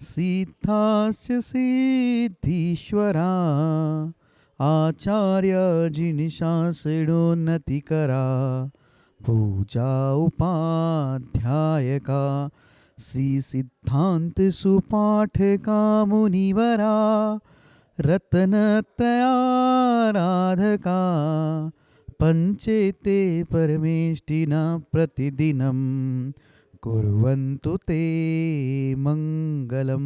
सिद्धास्य सिद्धीश्वरा आचार्य जिनिशासिडोन्नतिकरा पूजा उपाध्यायका श्री सिद्धांत सुपाठका मुनिवरा रत्नत्रयाराधका पंचेते परमेष्टिना प्रतिदिनं कुर्वन्तु ते मंगलम।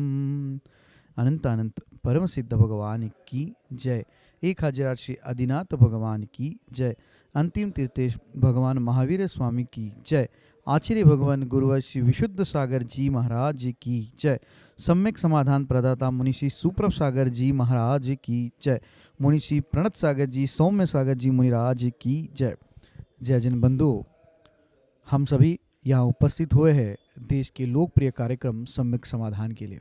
अनंत अनंत परम सिद्ध भगवान की जय। 1000 श्री आदिनाथ भगवान की जय। अंतिम तीर्थेश भगवान महावीर स्वामी की जय। आचार्य भगवान गुरुवर श्री विशुद्ध सागर जी महाराज की जय। सम्यक समाधान प्रदाता मुनिषि सुप्रभ सागर जी महाराज की जय। मुनिषि प्रणत सागर जी सौम्य सागर जी मुनिराज की जय। जय जन बंधुओं, हम सभी यहाँ उपस्थित हुए हैं देश के लोकप्रिय कार्यक्रम सम्यक समाधान के लिए।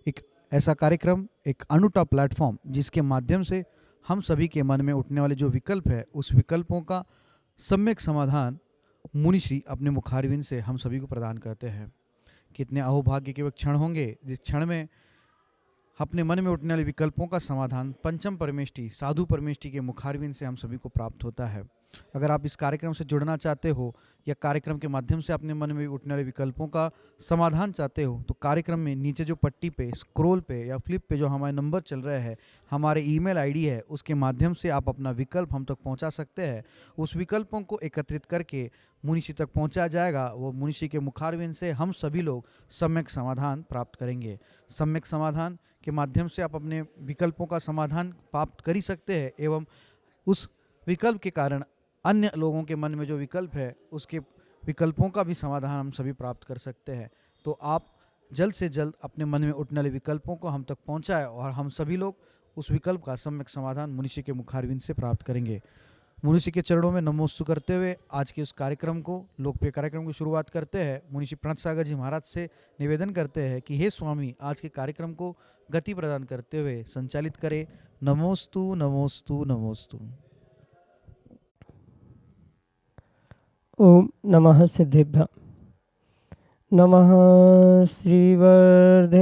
एक ऐसा कार्यक्रम, एक अनूठा प्लेटफॉर्म जिसके माध्यम से हम सभी के मन में उठने वाले जो विकल्प है उस विकल्पों का सम्यक समाधान मुनिश्री अपने मुखारविंद से हम सभी को प्रदान करते हैं। कितने अहोभाग्य के वह क्षण होंगे जिस क्षण में अपने मन में उठने वाले विकल्पों का समाधान पंचम परमेष्टि साधु परमेष्टि के मुखारविंद से हम सभी को प्राप्त होता है। अगर आप इस कार्यक्रम से जुड़ना चाहते हो या कार्यक्रम के माध्यम से अपने मन में उठने वाले विकल्पों का समाधान चाहते हो तो कार्यक्रम में नीचे जो पट्टी पे स्क्रॉल पे या फ्लिप पे जो हमारे नंबर चल रहे हैं, हमारे ईमेल आईडी है, उसके माध्यम से आप अपना विकल्प हम तक पहुंचा सकते हैं। उस विकल्पों को एकत्रित करके मुनिषी तक पहुंचा जाएगा। वो मुनिषी के मुखारविंद से हम सभी लोग सम्यक समाधान प्राप्त करेंगे। सम्यक समाधान के माध्यम से आप अपने विकल्पों का समाधान प्राप्त कर ही सकते हैं एवं उस विकल्प के कारण अन्य लोगों के मन में जो विकल्प है उसके विकल्पों का भी समाधान हम सभी प्राप्त कर सकते हैं। तो आप जल्द से जल्द अपने मन में उठने वाले विकल्पों को हम तक पहुंचाएं और हम सभी लोग उस विकल्प का सम्यक समाधान मुनिषी के मुखारविंद से प्राप्त करेंगे। मुनिषी के चरणों में नमोस्तु करते हुए आज के उस कार्यक्रम को, लोकप्रिय कार्यक्रम की शुरुआत करते हैं। मुनिषी प्रणत सागर जी महाराज से निवेदन करते हैं कि हे स्वामी, आज के कार्यक्रम को गति प्रदान करते हुए संचालित करें। नमोस्तु नमोस्तु नमोस्तु। ओम नमः सिद्धेभ्य। नमः श्रीवर्धमानाय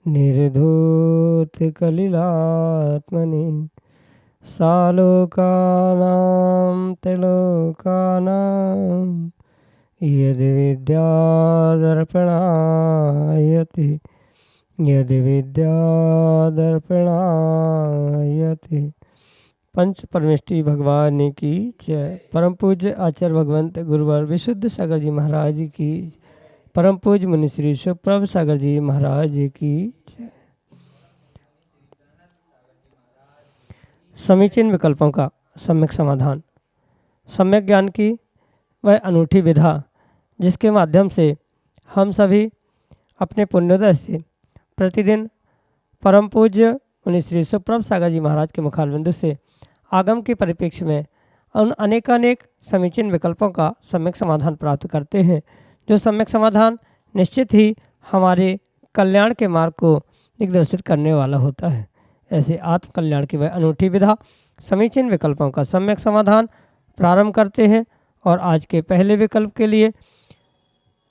निर्धूतकलिलात्मने सालोकानां त्रिलोकानां यद्विद्यादर्पणायते यद्विद्यादर्पणायते। पंच परमेष्टि भगवान की जय। परम पूज्य आचार्य भगवंत गुरुवर विशुद्ध सागर जी महाराज की, परम पूज्य मुनि श्री सुप्रभ सागर जी महाराज की जय। समीचीन विकल्पों का सम्यक समाधान। सम्यक ज्ञान की वह अनूठी विधा जिसके माध्यम से हम सभी अपने पुण्योदय से प्रतिदिन परम पूज्य मुनि श्री सुप्रभ सागर जी महाराज के मुखारविंद से आगम के परिप्रेक्ष्य में उन अनेकानेक समीचीन विकल्पों का सम्यक समाधान प्राप्त करते हैं, जो सम्यक समाधान निश्चित ही हमारे कल्याण के मार्ग को दिग्दर्शित करने वाला होता है। ऐसे आत्म कल्याण की वह अनूठी विधा समीचीन विकल्पों का सम्यक समाधान प्रारंभ करते हैं। और आज के पहले विकल्प के लिए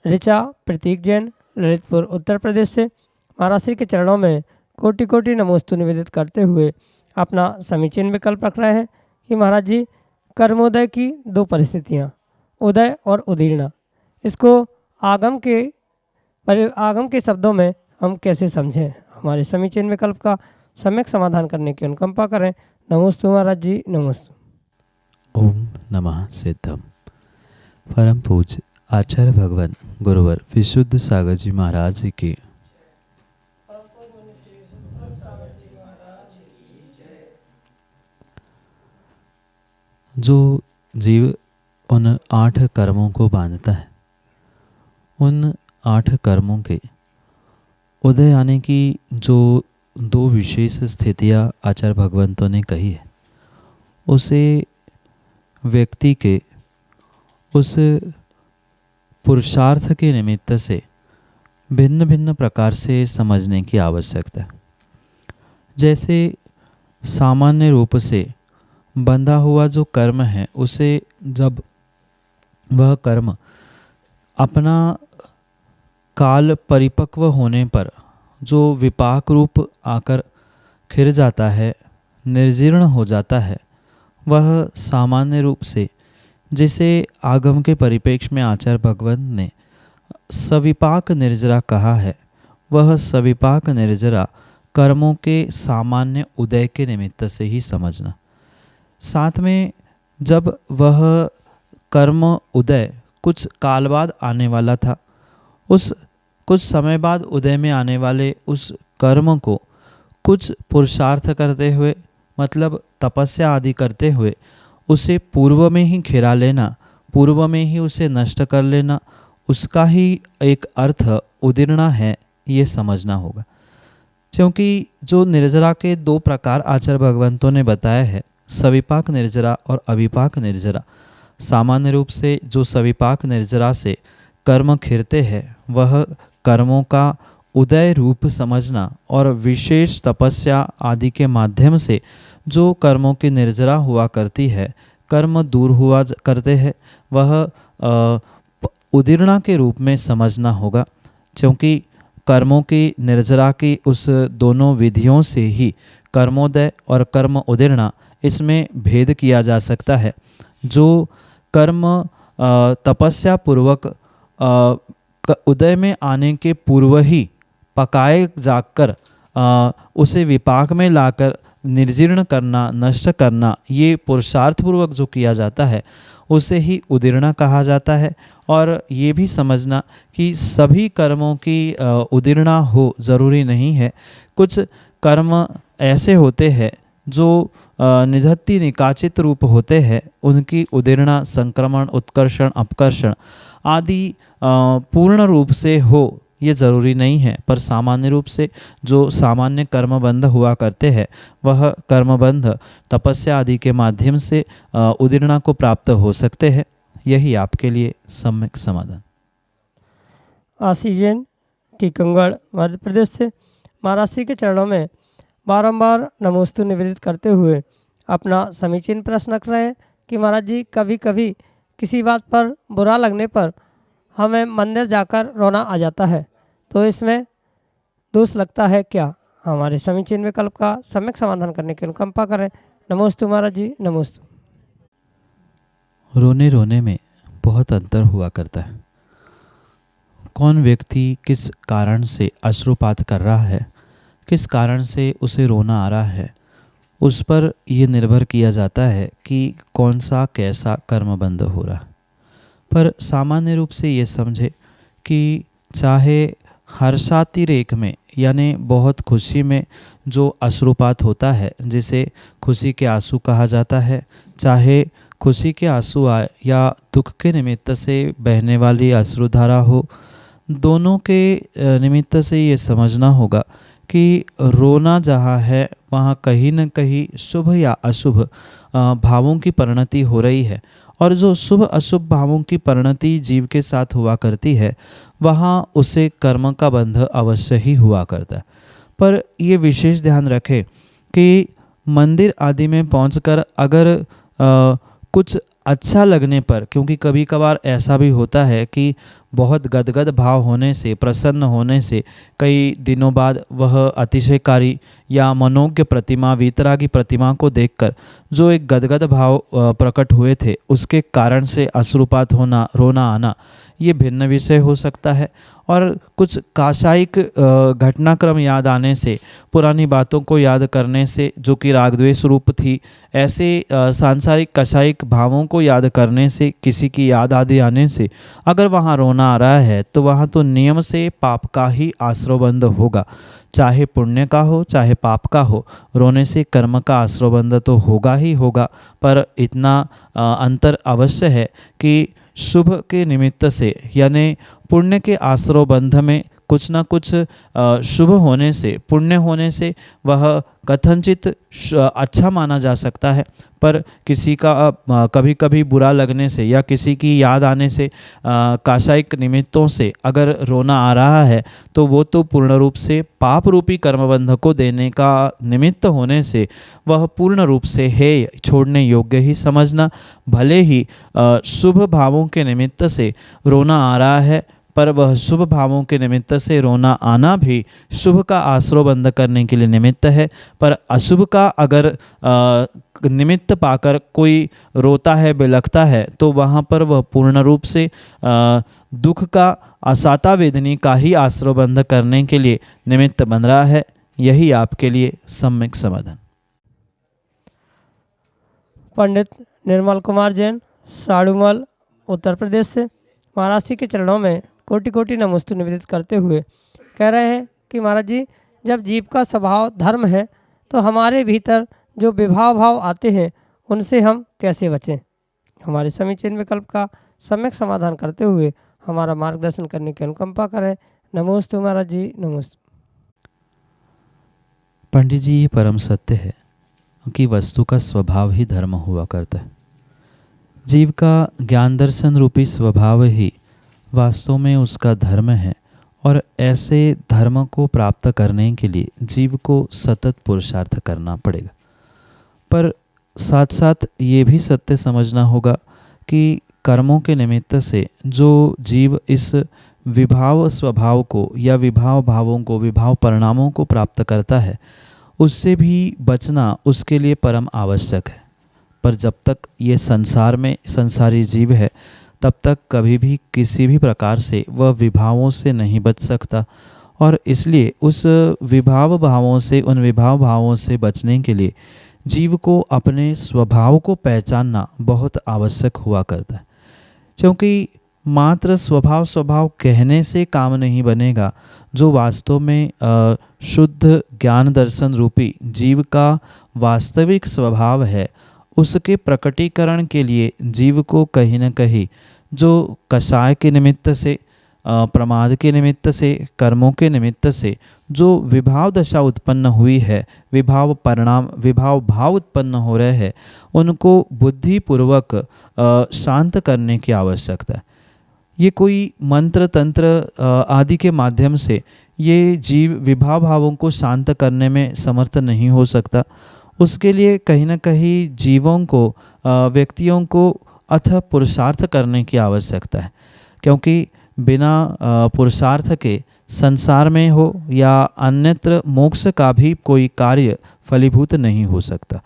ऋचा प्रतीक जैन ललितपुर उत्तर प्रदेश से महाराज श्री के चरणों में कोटि कोटि नमोस्तु निवेदित करते हुए अपना समीचीन विकल्प रख रहे हैं कि महाराज जी, कर्मोदय की दो परिस्थितियाँ, उदय और उदीर्णा, इसको आगम के शब्दों में हम कैसे समझें। हमारे समीचीन विकल्प का सम्यक समाधान करने की अनुकंपा करें। नमोस्तु महाराज जी, नमोस्तु। ओम नमः सिद्धम। परम पूज्य आचार्य भगवान गुरुवर विशुद्ध सागर जी महाराज की, जो जीव उन 8 कर्मों को बांधता है, उन 8 कर्मों के उदय आने की जो 2 विशेष स्थितियाँ आचार्य भगवंतों ने कही है, उसे व्यक्ति के उस पुरुषार्थ के निमित्त से भिन्न भिन्न प्रकार से समझने की आवश्यकता है। जैसे सामान्य रूप से बंधा हुआ जो कर्म है, उसे जब वह कर्म अपना काल परिपक्व होने पर जो विपाक रूप आकर खिर जाता है, निर्जीर्ण हो जाता है, वह सामान्य रूप से जिसे आगम के परिप्रेक्ष्य में आचार्य भगवंत ने सविपाक निर्जरा कहा है, वह सविपाक निर्जरा कर्मों के सामान्य उदय के निमित्त से ही समझना। साथ में जब वह कर्म उदय कुछ काल बाद आने वाला था, उस कुछ समय बाद उदय में आने वाले उस कर्म को कुछ पुरुषार्थ करते हुए, मतलब तपस्या आदि करते हुए उसे पूर्व में ही खिरा लेना, पूर्व में ही उसे नष्ट कर लेना, उसका ही एक अर्थ उदीर्णा है, ये समझना होगा। क्योंकि जो निर्जरा के दो प्रकार आचार्य भगवंतों ने बताया है, सविपाक निर्जरा और अविपाक निर्जरा। सामान्य रूप से जो सविपाक निर्जरा से कर्म खिरते हैं, वह कर्मों का उदय रूप समझना, और विशेष तपस्या आदि के माध्यम से जो कर्मों की निर्जरा हुआ करती है, कर्म दूर हुआ करते हैं, वह उदीर्णा के रूप में समझना होगा। क्योंकि कर्मों की निर्जरा की उस दोनों विधियों से ही कर्मोदय और कर्म उदीर्णा, इसमें भेद किया जा सकता है। जो कर्म तपस्या पूर्वक उदय में आने के पूर्व ही पकाए जाकर उसे विपाक में लाकर निर्जीर्ण करना, नष्ट करना, ये पुरुषार्थ पूर्वक जो किया जाता है, उसे ही उदीर्णा कहा जाता है। और ये भी समझना कि सभी कर्मों की उदीर्णा हो ज़रूरी नहीं है। कुछ कर्म ऐसे होते हैं जो निधत्ति निकाचित रूप होते हैं, उनकी उदीर्णा, संक्रमण, उत्कर्षण, अपकर्षण आदि पूर्ण रूप से हो, ये ज़रूरी नहीं है। पर सामान्य रूप से जो सामान्य कर्मबंध हुआ करते हैं, वह कर्मबंध तपस्या आदि के माध्यम से उदीर्णा को प्राप्त हो सकते हैं। यही आपके लिए सम्यक समाधान। आशीष जैन, टीकमगढ़, मध्य प्रदेश से महाराज श्री के चरणों में बारंबार नमोस्तु निवेदित करते हुए अपना समीचीन प्रश्न रख रहे हैं कि महाराज जी, कभी कभी किसी बात पर बुरा लगने पर हमें मंदिर जाकर रोना आ जाता है, तो इसमें दोष लगता है क्या? हमारे समीचीन विकल्प का सम्यक समाधान करने की अनुकंपा करें। नमोस्तु महाराज जी, नमोस्तु। रोने रोने में बहुत अंतर हुआ करता है। कौन व्यक्ति किस कारण से अश्रुपात कर रहा है, किस कारण से उसे रोना आ रहा है, उस पर यह निर्भर किया जाता है कि कौन सा कैसा कर्मबंध हो रहा है। पर सामान्य रूप से ये समझे कि चाहे हर्षातिरेक में, यानी बहुत खुशी में जो अश्रुपात होता है, जिसे खुशी के आंसू कहा जाता है, चाहे खुशी के आंसू आए या दुख के निमित्त से बहने वाली अश्रुधारा हो, दोनों के निमित्त से ये समझना होगा कि रोना जहाँ है, वहाँ कहीं न कहीं शुभ या अशुभ भावों की परिणति हो रही है। और जो शुभ अशुभ भावों की परिणति जीव के साथ हुआ करती है, वहाँ उसे कर्म का बंध अवश्य ही हुआ करता है। पर ये विशेष ध्यान रखें कि मंदिर आदि में पहुंचकर अगर कुछ अच्छा लगने पर, क्योंकि कभी कभार ऐसा भी होता है कि बहुत गदगद भाव होने से, प्रसन्न होने से कई दिनों बाद वह अतिशयकारी या मनोज्ञ प्रतिमा, वीतरागी प्रतिमा को देखकर जो एक गदगद भाव प्रकट हुए थे, उसके कारण से अश्रुपात होना, रोना आना, ये भिन्न विषय हो सकता है। और कुछ कासायिक घटनाक्रम याद आने से, पुरानी बातों को याद करने से, जो कि राग द्वेष रूप थी, ऐसे सांसारिक कसायिक भावों को याद करने से, किसी की याद आदि आने से अगर वहाँ रोना आ रहा है, तो वहाँ तो नियम से पाप का ही आश्रयबंध होगा। चाहे पुण्य का हो, चाहे पाप का हो, रोने से कर्म का आश्रयबंध तो होगा ही होगा। पर इतना अंतर अवश्य है कि शुभ के निमित्त से, यानी पुण्य के आश्रयबंध में कुछ न कुछ शुभ होने से, पुण्य होने से वह कथनचित अच्छा माना जा सकता है। पर किसी का कभी कभी बुरा लगने से या किसी की याद आने से, कासायिक निमित्तों से अगर रोना आ रहा है, तो वो तो पूर्ण रूप से पाप रूपी कर्मबंध को देने का निमित्त होने से वह पूर्ण रूप से है छोड़ने योग्य ही समझना। भले ही शुभ भावों के निमित्त से रोना आ रहा है, पर वह शुभ भावों के निमित्त से रोना आना भी शुभ का आश्रय बंद करने के लिए निमित्त है। पर अशुभ का अगर निमित्त पाकर कोई रोता है, बिलखता है, तो वहाँ पर वह पूर्ण रूप से दुख का, असाता वेदनी का ही आश्रय बंद करने के लिए निमित्त बन रहा है। यही आपके लिए सम्यक समाधान। पंडित निर्मल कुमार जैन, साड़ूमल, उत्तर प्रदेश से महाराज जी के चरणों में कोटि कोटि नमस्ते निवेदित करते हुए कह रहे हैं कि महाराज जी, जब जीव का स्वभाव धर्म है तो हमारे भीतर जो विभाव भाव आते हैं उनसे हम कैसे बचें। हमारे समीचीन विकल्प का सम्यक समाधान करते हुए हमारा मार्गदर्शन करने की अनुकंपा करें। नमोस्तु महाराज जी, नमोस्तु। पंडित जी, ये परम सत्य है कि वस्तु का स्वभाव ही धर्म हुआ करता है। जीव का ज्ञान दर्शन रूपी स्वभाव ही वास्तव में उसका धर्म है, और ऐसे धर्म को प्राप्त करने के लिए जीव को सतत पुरुषार्थ करना पड़ेगा। पर साथ साथ ये भी सत्य समझना होगा कि कर्मों के निमित्त से जो जीव इस विभाव स्वभाव को या विभाव भावों को, विभाव परिणामों को प्राप्त करता है, उससे भी बचना उसके लिए परम आवश्यक है। पर जब तक ये संसार में संसारी जीव है, तब तक कभी भी किसी भी प्रकार से वह विभावों से नहीं बच सकता, और इसलिए उस विभाव भावों से, उन विभाव भावों से बचने के लिए जीव को अपने स्वभाव को पहचानना बहुत आवश्यक हुआ करता है। क्योंकि मात्र स्वभाव कहने से काम नहीं बनेगा। जो वास्तव में शुद्ध ज्ञान दर्शन रूपी जीव का वास्तविक स्वभाव है, उसके प्रकटीकरण के लिए जीव को कहीं न कहीं जो कषाय के निमित्त से, प्रमाद के निमित्त से, कर्मों के निमित्त से जो विभाव दशा उत्पन्न हुई है, विभाव परिणाम, विभाव भाव उत्पन्न हो रहे हैं, उनको बुद्धिपूर्वक शांत करने की आवश्यकता है। ये कोई मंत्र तंत्र आदि के माध्यम से ये जीव विभाव भावों को शांत करने में समर्थ नहीं हो सकता। उसके लिए कहीं न कहीं जीवों को, व्यक्तियों को अथक पुरुषार्थ करने की आवश्यकता है, क्योंकि बिना पुरुषार्थ के संसार में हो या अन्यत्र मोक्ष का भी कोई कार्य फलीभूत नहीं हो सकता।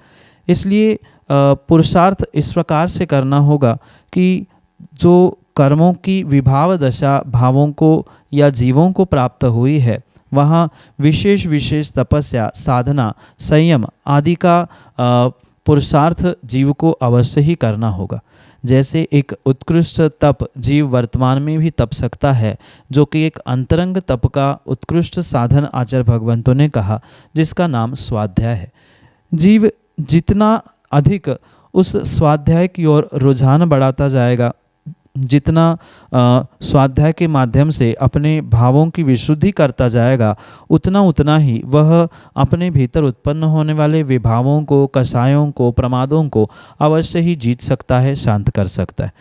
इसलिए पुरुषार्थ इस प्रकार से करना होगा कि जो कर्मों की विभाव दशा भावों को या जीवों को प्राप्त हुई है, वहाँ विशेष विशेष तपस्या, साधना, संयम आदि का पुरुषार्थ जीव को अवश्य ही करना होगा। जैसे एक उत्कृष्ट तप जीव वर्तमान में भी तप सकता है, जो कि एक अंतरंग तप का उत्कृष्ट साधन आचार्य भगवंतों ने कहा, जिसका नाम स्वाध्याय है। जीव जितना अधिक उस स्वाध्याय की ओर रुझान बढ़ाता जाएगा, जितना स्वाध्याय के माध्यम से अपने भावों की विशुद्धि करता जाएगा, उतना ही वह अपने भीतर उत्पन्न होने वाले विभावों को, कषायों को, प्रमादों को अवश्य ही जीत सकता है, शांत कर सकता है।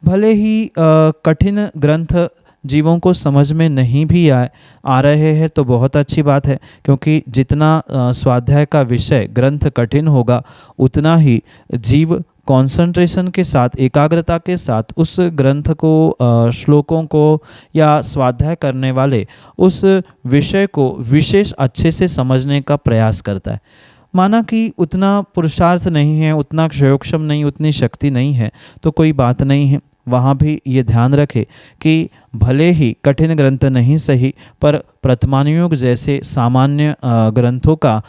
भले ही कठिन ग्रंथ जीवों को समझ में नहीं भी आ रहे हैं तो बहुत अच्छी बात है, क्योंकि जितना स्वाध्याय का विषय ग्रंथ कठिन होगा, उतना ही जीव कंसंट्रेशन के साथ, एकाग्रता के साथ उस ग्रंथ को, श्लोकों को या स्वाध्याय करने वाले उस विषय को विशेष अच्छे से समझने का प्रयास करता है। माना कि उतना पुरुषार्थ नहीं है, उतना क्षयोक्षम नहीं, उतनी शक्ति नहीं है, तो कोई बात नहीं है। वहाँ भी ये ध्यान रखे कि भले ही कठिन ग्रंथ नहीं सही, पर प्रथमानुयोग जैसे सामान्य ग्रंथों का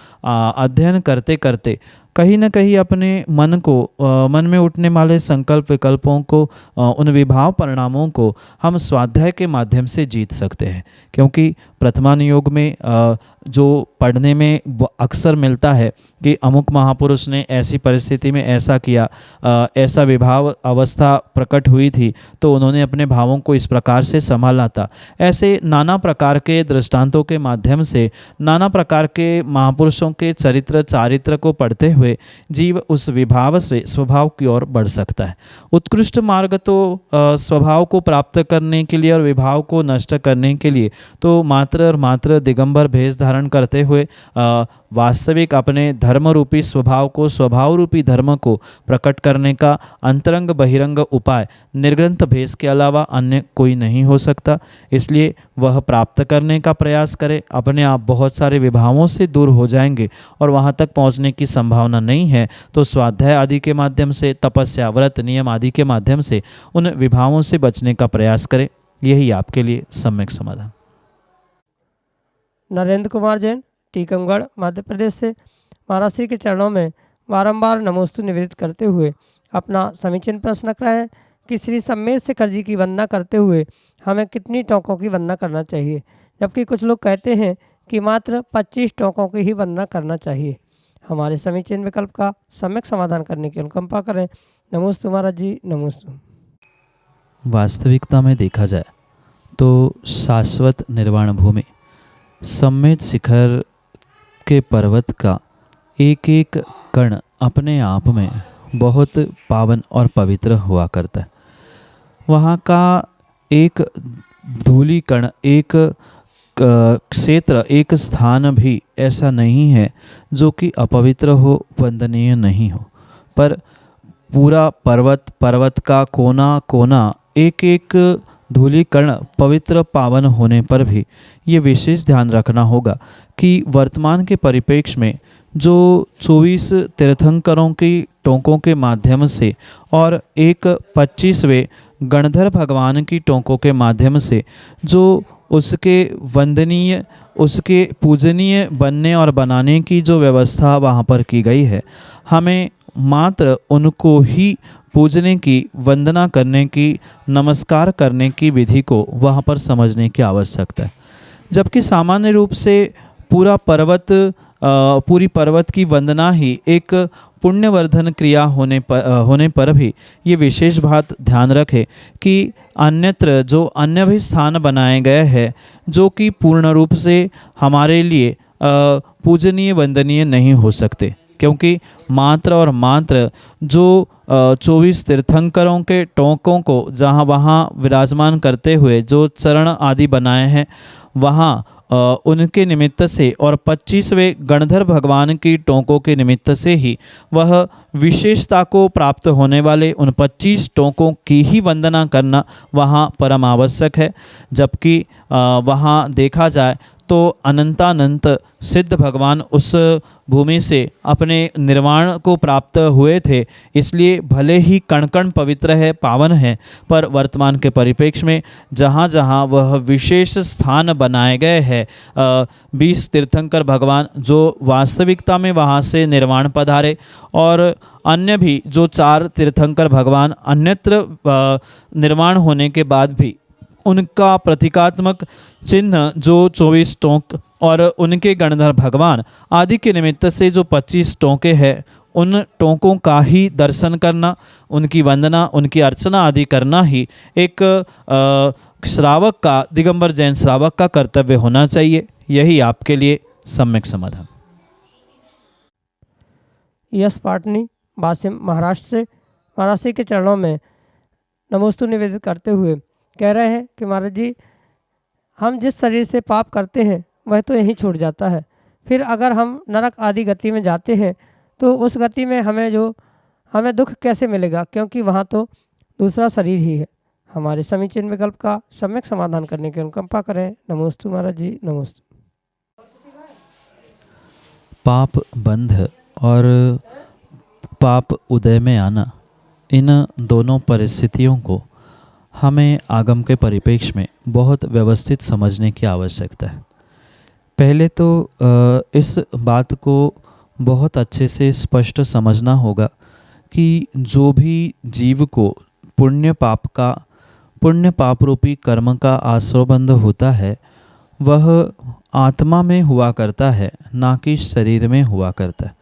अध्ययन करते करते कहीं न कहीं अपने मन में उठने वाले संकल्प विकल्पों को, उन विभाव परिणामों को हम स्वाध्याय के माध्यम से जीत सकते हैं। क्योंकि प्रथमानुयोग में जो पढ़ने में अक्सर मिलता है कि अमुक महापुरुष ने ऐसी परिस्थिति में ऐसा किया, ऐसा विभाव अवस्था प्रकट हुई थी तो उन्होंने अपने भावों को इस प्रकार से संभाला था। ऐसे नाना प्रकार के दृष्टांतों के माध्यम से, नाना प्रकार के महापुरुषों के चरित्र चारित्र को पढ़ते हुए हुए जीव उस विभाव से स्वभाव की ओर बढ़ सकता है। उत्कृष्ट मार्ग तो स्वभाव को प्राप्त करने के लिए और विभाव को नष्ट करने के लिए तो मात्र और मात्र दिगंबर भेष धारण करते हुए वास्तविक अपने धर्म रूपी स्वभाव को, स्वभाव रूपी धर्म को प्रकट करने का अंतरंग बहिरंग उपाय निर्ग्रंथ भेष के अलावा अन्य कोई नहीं हो सकता। इसलिए वह प्राप्त करने का प्रयास करे। अपने आप बहुत सारे विभावों से दूर हो जाएंगे और वहाँ तक पहुँचने की संभावना नहीं है तो स्वाध्याय आदि के माध्यम से, तपस्या, व्रत, नियम आदि के माध्यम से उन विभावों से बचने का प्रयास करें। यही आपके लिए सम्यक समाधान। नरेंद्र कुमार जैन, टीकमगढ़, मध्य प्रदेश से महाराज श्री के चरणों में बारंबार नमोस्तु निवेदित करते हुए अपना समीचीन प्रश्न रख रहे हैं कि श्री सम्मेद शेखर जी की वंदना करते हुए हमें कितनी टोकों की वंदना करना चाहिए, जबकि कुछ लोग कहते हैं कि मात्र 25 टोकों की ही वंदना करना चाहिए। हमारे समीचीन विकल्प का सम्यक समाधान करने की अनुकंपा करें। नमोस्तु महाराज जी, नमोस्तु। वास्तविकता में देखा जाए तो शाश्वत निर्वाण भूमि सम्मेद शिखर के पर्वत का एक एक कण अपने आप में बहुत पावन और पवित्र हुआ करता है। वहाँ का एक धूली कण, एक क्षेत्र, एक स्थान भी ऐसा नहीं है जो कि अपवित्र हो, वंदनीय नहीं हो, पर पूरा पर्वत का कोना कोना, एक एक धूली कण पवित्र पावन होने पर भी ये विशेष ध्यान रखना होगा कि वर्तमान के परिप्रेक्ष्य में जो 24 तीर्थंकरों की टोंकों के माध्यम से और एक 25वें गणधर भगवान की टोंकों के माध्यम से जो उसके वंदनीय, उसके पूजनीय बनने और बनाने की जो व्यवस्था वहाँ पर की गई है, हमें मात्र उनको ही पूजने की, वंदना करने की, नमस्कार करने की विधि को वहाँ पर समझने की आवश्यकता है। जबकि सामान्य रूप से पूरी पर्वत की वंदना ही एक पुण्यवर्धन क्रिया होने पर भी ये विशेष बात ध्यान रखें कि अन्यत्र जो अन्य भी स्थान बनाए गए हैं जो कि पूर्ण रूप से हमारे लिए पूजनीय, वंदनीय नहीं हो सकते, क्योंकि मात्र और मात्र जो 24 तीर्थंकरों के टोंकों को जहाँ वहाँ विराजमान करते हुए जो चरण आदि बनाए हैं, वहाँ उनके निमित्त से और 25वें गणधर भगवान की टोंकों के निमित्त से ही वह विशेषता को प्राप्त होने वाले उन 25 टोंकों की ही वंदना करना वहाँ परम आवश्यक है। जबकि वहाँ देखा जाए तो अनंतानंत सिद्ध भगवान उस भूमि से अपने निर्वाण को प्राप्त हुए थे, इसलिए भले ही कण कण पवित्र है, पावन है, पर वर्तमान के परिप्रेक्ष्य में जहाँ जहाँ वह विशेष स्थान बनाए गए हैं 20 तीर्थंकर भगवान जो वास्तविकता में वहाँ से निर्वाण पधारे और अन्य भी जो 4 तीर्थंकर भगवान अन्यत्र निर्वाण होने के बाद भी उनका प्रतीकात्मक चिन्ह जो 24 टोंक और उनके गणधर भगवान आदि के निमित्त से जो 25 टोंके हैं, उन टोंकों का ही दर्शन करना, उनकी वंदना, उनकी अर्चना आदि करना ही एक श्रावक का, दिगंबर जैन श्रावक का कर्तव्य होना चाहिए। यही आपके लिए सम्यक समाधान। यश पाटनी, वासिम, महाराष्ट्र से महाराष्ट्र के चरणों में नमोस्तु निवेदित करते हुए कह रहे हैं कि महाराज जी, हम जिस शरीर से पाप करते हैं वह तो यहीं छूट जाता है, फिर अगर हम नरक आदि गति में जाते हैं तो उस गति में हमें दुख कैसे मिलेगा, क्योंकि वहाँ तो दूसरा शरीर ही है। हमारे समीचीन विकल्प का सम्यक समाधान करने की अनुकंपा करें। नमोस्तु महाराज जी, नमोस्तु। पाप बंध और पाप उदय में आना, इन दोनों परिस्थितियों को हमें आगम के परिप्रेक्ष्य में बहुत व्यवस्थित समझने की आवश्यकता है। पहले तो इस बात को बहुत अच्छे से स्पष्ट समझना होगा कि जो भी जीव को पुण्य पाप रूपी कर्म का आश्रयबंध होता है वह आत्मा में हुआ करता है, ना कि शरीर में हुआ करता है।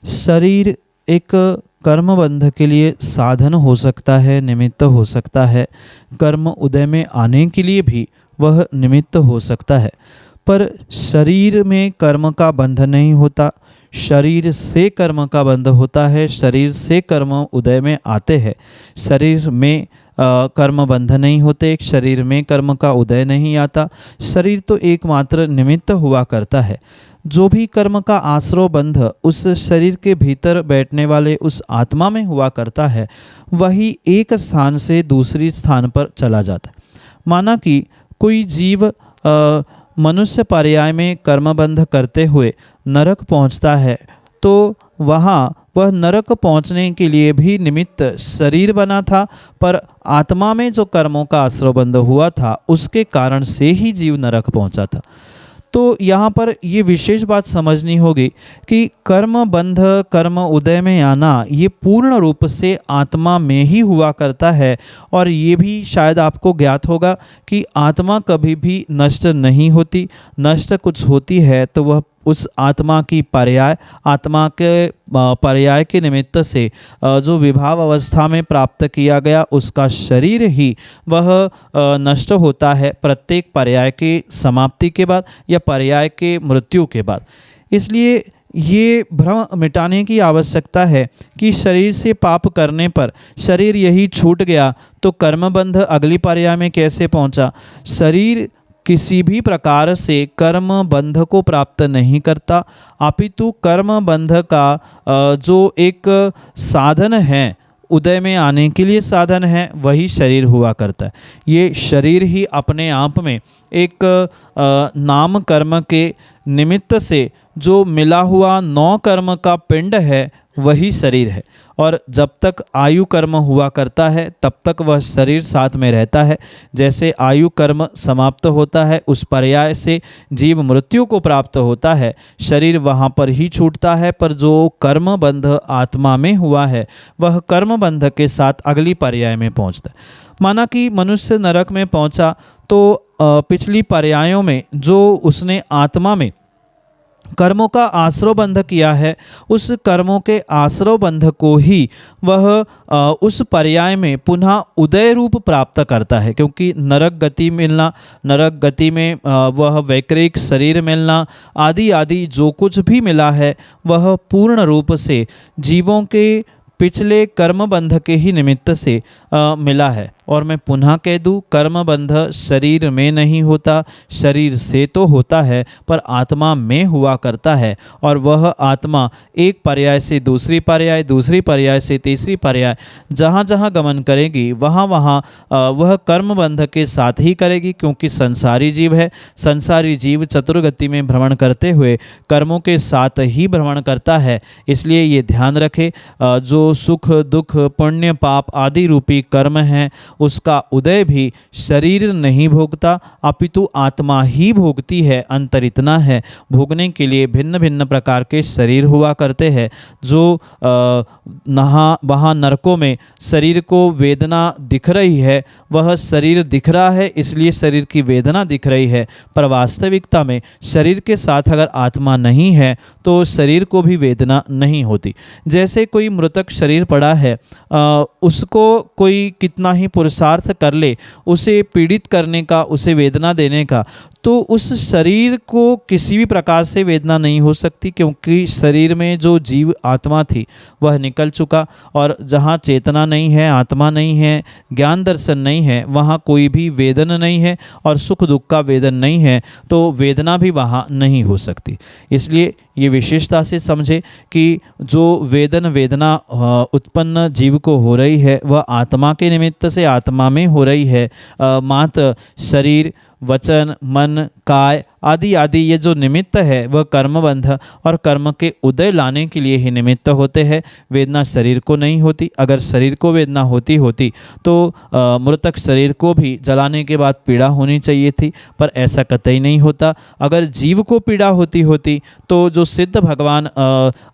शरीर एक कर्मबंध के लिए साधन हो सकता है, निमित्त हो सकता है, कर्म उदय में आने के लिए भी वह निमित्त हो सकता है, पर शरीर में कर्म का बंध नहीं होता, शरीर से कर्म का बंध होता है, शरीर से कर्म उदय में आते हैं। शरीर में कर्म बंध नहीं होते, शरीर में कर्म का उदय नहीं आता। शरीर तो एकमात्र निमित्त हुआ करता है। जो भी कर्म का आश्रय बंध उस शरीर के भीतर बैठने वाले उस आत्मा में हुआ करता है, वही एक स्थान से दूसरी स्थान पर चला जाता है। माना कि कोई जीव मनुष्य पर्याय में कर्मबंध करते हुए नरक पहुंचता है, तो वहाँ वह नरक पहुंचने के लिए भी निमित्त शरीर बना था, पर आत्मा में जो कर्मों का आश्रयबंध हुआ था उसके कारण से ही जीव नरक पहुंचा था। तो यहाँ पर ये विशेष बात समझनी होगी कि कर्म बंध, कर्म उदय में आना ये पूर्ण रूप से आत्मा में ही हुआ करता है। और ये भी शायद आपको ज्ञात होगा कि आत्मा कभी भी नष्ट नहीं होती। नष्ट कुछ होती है तो वह उस आत्मा की पर्याय, आत्मा के पर्याय के निमित्त से जो विभाव अवस्था में प्राप्त किया गया उसका शरीर ही वह नष्ट होता है प्रत्येक पर्याय के समाप्ति के बाद या पर्याय के मृत्यु के बाद। इसलिए ये भ्रम मिटाने की आवश्यकता है कि शरीर से पाप करने पर शरीर यही छूट गया तो कर्मबंध अगली पर्याय में कैसे पहुंचा। शरीर किसी भी प्रकार से कर्म बंध को प्राप्त नहीं करता, अपितु कर्म बंध का जो एक साधन है, उदय में आने के लिए साधन है, वही शरीर हुआ करता है। ये शरीर ही अपने आप में एक नाम कर्म के निमित्त से जो मिला हुआ 9 कर्म का पिंड है वही शरीर है। और जब तक आयु कर्म हुआ करता है तब तक वह शरीर साथ में रहता है। जैसे आयु कर्म समाप्त होता है उस पर्याय से जीव मृत्यु को प्राप्त होता है, शरीर वहाँ पर ही छूटता है, पर जो कर्म बंध आत्मा में हुआ है वह कर्म बंध के साथ अगली पर्याय में पहुँचता है। माना कि मनुष्य नरक में पहुँचा तो पिछली पर्यायों में जो उसने आत्मा में कर्मों का आश्रय बंध किया है, उस कर्मों के आश्रय बंध को ही वह उस पर्याय में पुनः उदय रूप प्राप्त करता है। क्योंकि नरक गति मिलना, नरक गति में वह वैकृतिक शरीर मिलना आदि आदि जो कुछ भी मिला है वह पूर्ण रूप से जीवों के पिछले कर्मबंध के ही निमित्त से मिला है। और मैं पुनः कह दूँ, कर्मबंध शरीर में नहीं होता, शरीर से तो होता है पर आत्मा में हुआ करता है। और वह आत्मा एक पर्याय से दूसरी पर्याय, दूसरी पर्याय से तीसरी पर्याय, जहाँ जहाँ गमन करेगी वहाँ वहाँ वह कर्मबंध के साथ ही करेगी। क्योंकि संसारी जीव है, संसारी जीव चतुर्गति में भ्रमण करते हुए कर्मों के साथ ही भ्रमण करता है। इसलिए ये ध्यान रखे, जो सुख दुख पुण्य पाप आदि रूपी कर्म हैं उसका उदय भी शरीर नहीं भोगता, अपितु आत्मा ही भोगती है। अंतर इतना है, भोगने के लिए भिन्न भिन्न प्रकार के शरीर हुआ करते हैं। जो वहाँ नरकों में शरीर को वेदना दिख रही है वह शरीर दिख रहा है इसलिए शरीर की वेदना दिख रही है, पर वास्तविकता में शरीर के साथ अगर आत्मा नहीं है तो शरीर को भी वेदना नहीं होती। जैसे कोई मृतक शरीर पड़ा है, उसको कोई कितना ही पुरुषार्थ कर ले उसे पीड़ित करने का, उसे वेदना देने का, तो उस शरीर को किसी भी प्रकार से वेदना नहीं हो सकती। क्योंकि शरीर में जो जीव आत्मा थी वह निकल चुका, और जहाँ चेतना नहीं है, आत्मा नहीं है, ज्ञान दर्शन नहीं है, वहाँ कोई भी वेदन नहीं है और सुख दुख का वेदन नहीं है, तो वेदना भी वहाँ नहीं हो सकती। इसलिए ये विशेषता से समझे कि जो वेदना उत्पन्न जीव को हो रही है वह आत्मा के निमित्त से आत्मा में हो रही है। मात्र शरीर, वचन, मन, काय आदि आदि ये जो निमित्त है वह कर्मबंध और कर्म के उदय लाने के लिए ही निमित्त होते हैं। वेदना शरीर को नहीं होती। अगर शरीर को वेदना होती तो मृतक शरीर को भी जलाने के बाद पीड़ा होनी चाहिए थी, पर ऐसा कतई नहीं होता। अगर जीव को पीड़ा होती तो जो सिद्ध भगवान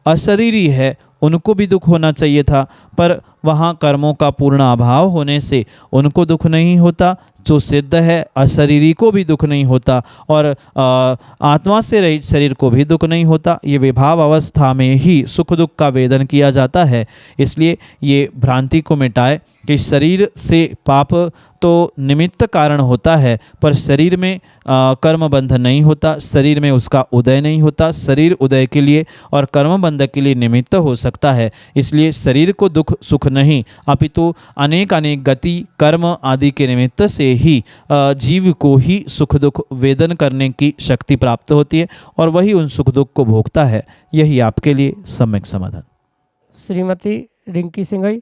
अशरीरी है उनको भी दुख होना चाहिए था, पर वहाँ कर्मों का पूर्ण अभाव होने से उनको दुख नहीं होता। जो सिद्ध है अशरीरी को भी दुख नहीं होता और आत्मा से रहित शरीर को भी दुख नहीं होता। ये विभाव अवस्था में ही सुख दुख का वेदन किया जाता है। इसलिए ये भ्रांति को मिटाए कि शरीर से पाप तो निमित्त कारण होता है, पर शरीर में कर्म बंध नहीं होता, शरीर में उसका उदय नहीं होता। शरीर उदय के लिए और कर्म बंध के लिए निमित्त हो सकता है। इसलिए शरीर को दुख सुख नहीं, अपितु अनेक अनेक गति कर्म आदि के निमित्त से ही जीव को ही सुख दुख वेदन करने की शक्ति प्राप्त होती है और वही उन सुख दुख को भोगता है। यही आपके लिए सम्यक समाधान। श्रीमती रिंकी सिंघई,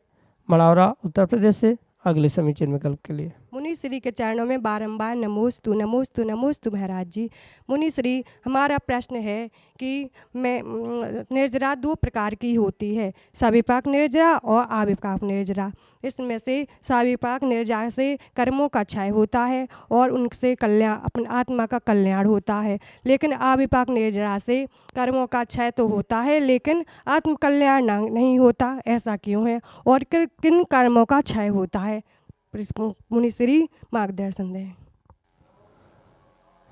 मड़ौरा, उत्तर प्रदेश से अगले समीचीन विकल्प के लिए। मुनि श्री के चरणों में बारंबार नमोस्तु नमोस्तु नमोस्तु महाराज जी। मुनि श्री, हमारा प्रश्न है कि निर्जरा दो प्रकार की होती है, सविपाक निर्जरा और अविपाक निर्जरा। इसमें से सविपाक निर्जरा से कर्मों का क्षय होता है और उनसे कल्याण, अपनी आत्मा का कल्याण होता है। लेकिन अविपाक निर्जरा से कर्मों का क्षय तो होता है लेकिन आत्म कल्याण नहीं होता, ऐसा क्यों है और किन कर्मों का क्षय होता है? मुनि श्री मार्गदर्शन दें।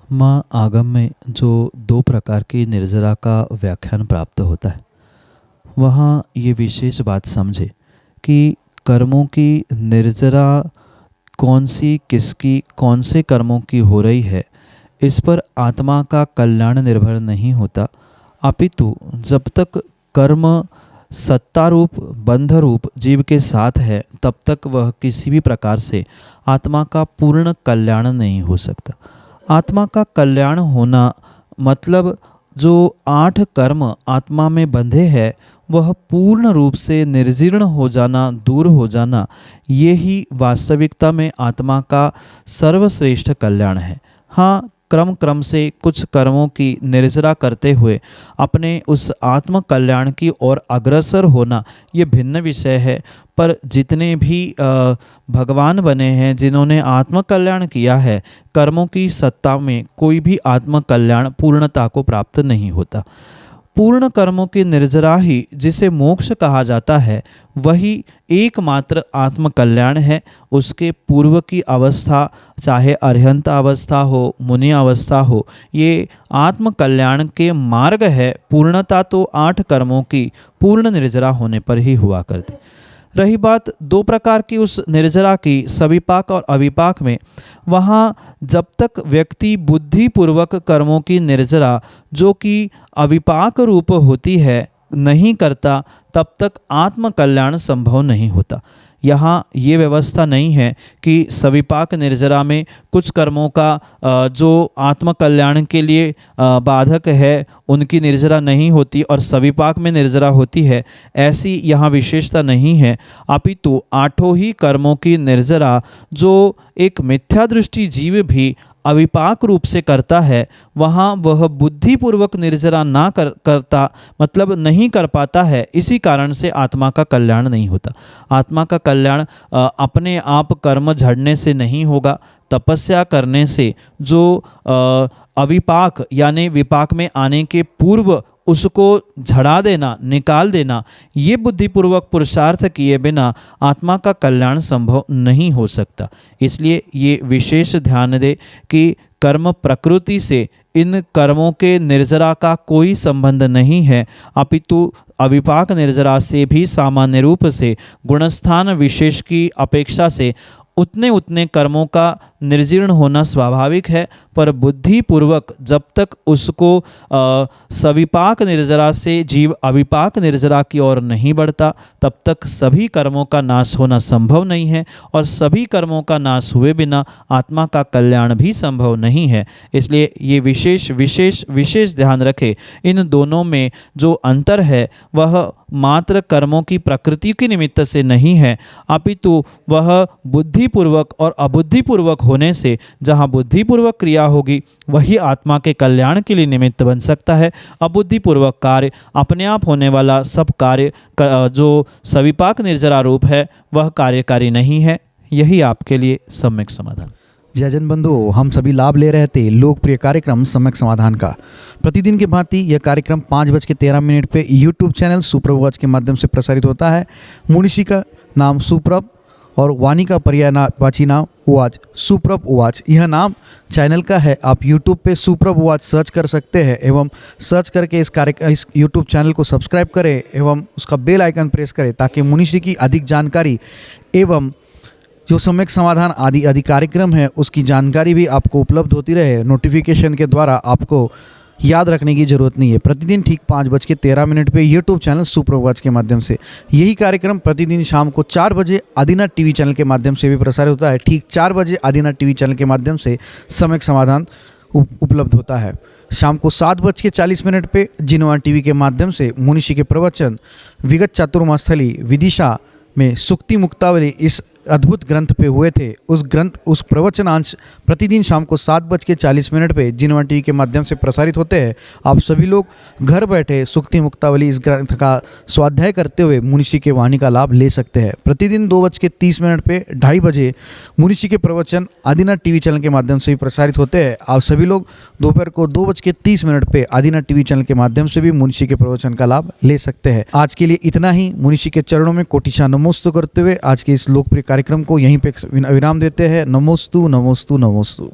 माँ आगम में जो दो प्रकार की निर्जरा का व्याख्यान प्राप्त होता है, वहाँ ये विशेष बात समझे कि कर्मों की निर्जरा कौन सी, किसकी, कौन से कर्मों की हो रही है, इस पर आत्मा का कल्याण निर्भर नहीं होता, अपितु जब तक कर्म सत्ता रूप बंध रूप जीव के साथ है तब तक वह किसी भी प्रकार से आत्मा का पूर्ण कल्याण नहीं हो सकता। आत्मा का कल्याण होना मतलब जो 8 कर्म आत्मा में बंधे हैं वह पूर्ण रूप से निर्जीर्ण हो जाना, दूर हो जाना, ये ही वास्तविकता में आत्मा का सर्वश्रेष्ठ कल्याण है। हाँ, क्रम से कुछ कर्मों की निर्जरा करते हुए अपने उस आत्म कल्याण की ओर अग्रसर होना ये भिन्न विषय है, पर जितने भी भगवान बने हैं, जिन्होंने आत्म कल्याण किया है, कर्मों की सत्ता में कोई भी आत्म कल्याण पूर्णता को प्राप्त नहीं होता। पूर्ण कर्मों की निर्जरा ही जिसे मोक्ष कहा जाता है, वही एकमात्र आत्म कल्याण है। उसके पूर्व की अवस्था, चाहे अर्हंत अवस्था हो, मुनि अवस्था हो, ये आत्म कल्याण के मार्ग है। पूर्णता तो 8 कर्मों की पूर्ण निर्जरा होने पर ही हुआ करती। रही बात दो प्रकार की उस निर्जरा की, सविपाक और अविपाक में, वहाँ जब तक व्यक्ति बुद्धिपूर्वक कर्मों की निर्जरा जो कि अविपाक रूप होती है नहीं करता, तब तक आत्म कल्याण संभव नहीं होता। यहाँ ये व्यवस्था नहीं है कि सविपाक निर्जरा में कुछ कर्मों का जो आत्म कल्याण के लिए बाधक है उनकी निर्जरा नहीं होती और सविपाक में निर्जरा होती है, ऐसी यहाँ विशेषता नहीं है। अपितु 8 ही कर्मों की निर्जरा जो एक मिथ्या दृष्टि जीव भी अविपाक रूप से करता है, वहाँ वह बुद्धिपूर्वक निर्जरा ना करता, मतलब नहीं कर पाता है। इसी कारण से आत्मा का कल्याण नहीं होता। आत्मा का कल्याण अपने आप कर्म झड़ने से नहीं होगा, तपस्या करने से, जो अविपाक यानी विपाक में आने के पूर्व उसको झड़ा देना, निकाल देना, ये बुद्धिपूर्वक पुरुषार्थ किए बिना आत्मा का कल्याण संभव नहीं हो सकता। इसलिए ये विशेष ध्यान दे कि कर्म प्रकृति से इन कर्मों के निर्जरा का कोई संबंध नहीं है, अपितु अविपाक निर्जरा से भी सामान्य रूप से गुणस्थान विशेष की अपेक्षा से उतने कर्मों का निर्जीर्ण होना स्वाभाविक है। पर बुद्धिपूर्वक जब तक उसको सविपाक निर्जरा से जीव अविपाक निर्जरा की ओर नहीं बढ़ता, तब तक सभी कर्मों का नाश होना संभव नहीं है और सभी कर्मों का नाश हुए बिना आत्मा का कल्याण भी संभव नहीं है। इसलिए ये विशेष ध्यान रखे, इन दोनों में जो अंतर है वह मात्र कर्मों की प्रकृति के निमित्त से नहीं है, अपितु वह बुद्धिपूर्वक और अबुद्धिपूर्वक होने से, जहाँ बुद्धिपूर्वक क्रिया होगी वही आत्मा के कल्याण के लिए निमित्त बन सकता है। अबुद्धिपूर्वक कार्य, अपने आप होने वाला सब कार्य जो सविपाक निर्जरा रूप है वह कार्यकारी नहीं है। यही आपके लिए सम्यक समाधान। जयजन बंधुओं, हम सभी लाभ ले रहे थे लोकप्रिय कार्यक्रम सम्यक समाधान का। प्रतिदिन की भांति यह कार्यक्रम 5:13 पे यूट्यूब चैनल सुप्रभ उवाच के माध्यम से प्रसारित होता है। मुनिषी का नाम सुप्रभ और वाणी का पर्यायवाची नाम उवाच, सुप्रभ उवाच यह नाम चैनल का है। आप यूट्यूब पे सुप्रभ उवाच सर्च कर सकते हैं एवं सर्च करके इस यूट्यूब चैनल को सब्सक्राइब करें एवं उसका बेल आइकन प्रेस करें ताकि मुनिषी की अधिक जानकारी एवं जो सम्यक समाधान आदि कार्यक्रम है उसकी जानकारी भी आपको उपलब्ध होती रहे, नोटिफिकेशन के द्वारा आपको याद रखने की ज़रूरत नहीं है। प्रतिदिन ठीक 5:13 पे यूट्यूब चैनल सुप्रभात के माध्यम से यही कार्यक्रम प्रतिदिन शाम को 4 बजे आदिनाथ टीवी चैनल के माध्यम से भी प्रसारित होता है। ठीक 4 बजे आदिनाथ टीवी चैनल के माध्यम से सम्यक समाधान उपलब्ध होता है। शाम को 7:40 पे जिनवान टीवी के माध्यम से मुनिषी के प्रवचन विगत चातुर्मास्थली विदिशा में सुक्ति मुक्तावली इस अद्भुत ग्रंथ पे हुए थे, उस प्रवचनांश प्रतिदिन शाम को 7:40 पे जिनवान टीवी के माध्यम से प्रसारित होते हैं। आप सभी लोग घर बैठे सुक्ति मुक्तावली इस ग्रंथ का स्वाध्याय करते हुए मुनिषी के वाणी का लाभ ले सकते हैं। प्रतिदिन 2:30 पे 2:30 बजे मुनिषी के प्रवचन आदिनाथ टीवी चैनल के माध्यम से भी प्रसारित होते हैं। आप सभी लोग दोपहर को 2:30 पे आदिनाथ टीवी चैनल के माध्यम से भी मुनिषी के प्रवचन का लाभ ले सकते हैं। आज के लिए इतना ही। मुनिषी के चरणों में कोटिशा नमोस्तु करते हुए आज के इस लोकप्रिय कार्यक्रम को यहीं पे विराम देते हैं। नमोस्तु नमोस्तु नमोस्तु।